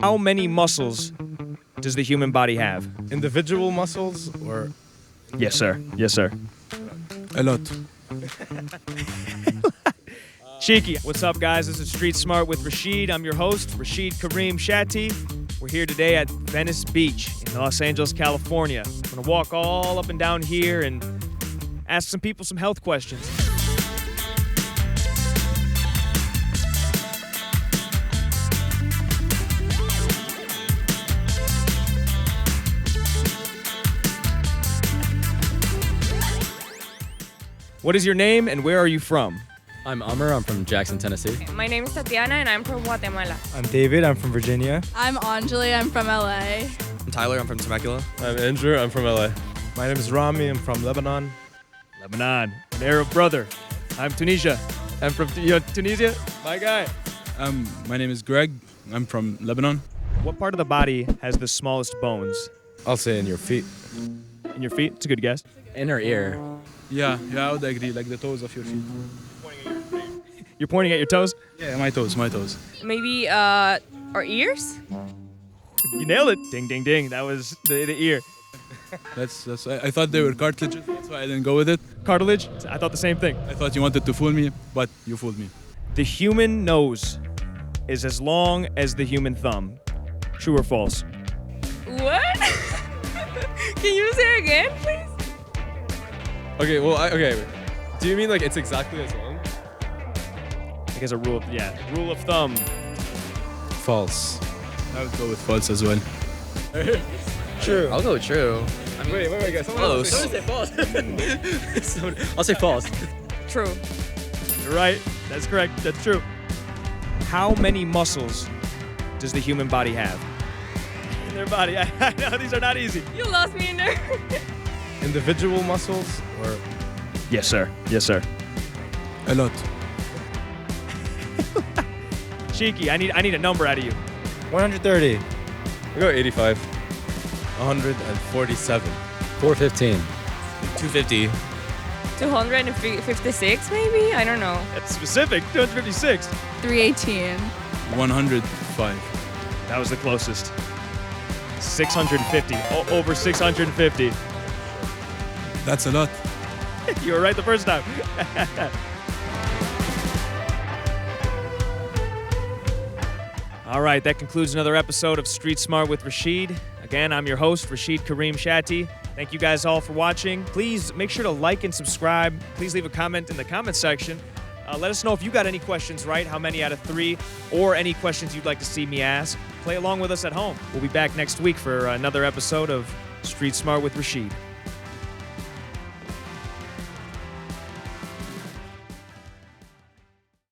How many muscles does the human body have? Individual muscles or Yes, sir. Yes, sir. a lot? Cheeky. What's up, guys? This is Street Smart with Rachid. I'm your host, Rachid Kareem Shati. We're here today at Venice Beach in Los Angeles, California. We're going to walk all up and down here and ask some people some health questions. What is your name and where are you from? I'm Amr, I'm from Jackson, Tennessee. My name is Tatiana and I'm from Guatemala. I'm David, I'm from Virginia. I'm Anjali, I'm from LA. I'm Tyler, I'm from Temecula. I'm Andrew, I'm from LA. My name is Rami, I'm from Lebanon. Lebanon, an Arab brother. I'm Tunisia. I'm from Tunisia. My guy. My name is Greg, I'm from Lebanon. What part of the body has the smallest bones? I'll say in your feet. In your feet? It's a good guess. In her ear. Yeah, I would agree, like the toes of your feet. You're pointing at your toes? Yeah, my toes. Maybe our ears? You nailed it. Ding, ding, ding. That was the ear. I thought they were cartilages, that's why I didn't go with it. Cartilage? I thought the same thing. I thought you wanted to fool me, but you fooled me. The human nose is as long as the human thumb. True or false? What? Can you say it again, please? Okay, okay. Do you mean like it's exactly as long? Like as a rule of thumb. False. I would go with false as well. True. I'll go with true. Wait, guys. Close. Say false. I'll say false. True. You're right. That's correct. That's true. How many muscles does the human body have? In their body. I know these are not easy. You lost me in there. Individual muscles or Yes, sir. Yes, sir. A lot. Cheeky, I need a number out of you. 130. I go 85. 147. 415. 250. 256 maybe? I don't know. That's specific. 256. 318. 105. That was the closest. 650. Over 650. That's a lot. You were right the first time. All right, that concludes another episode of Street Smart with Rachid. Again, I'm your host, Rachid Kareem Shati. Thank you guys all for watching. Please make sure to like and subscribe. Please leave a comment in the comment section. Let us know if you got any questions right, how many out of 3, or any questions you'd like to see me ask. Play along with us at home. We'll be back next week for another episode of Street Smart with Rachid.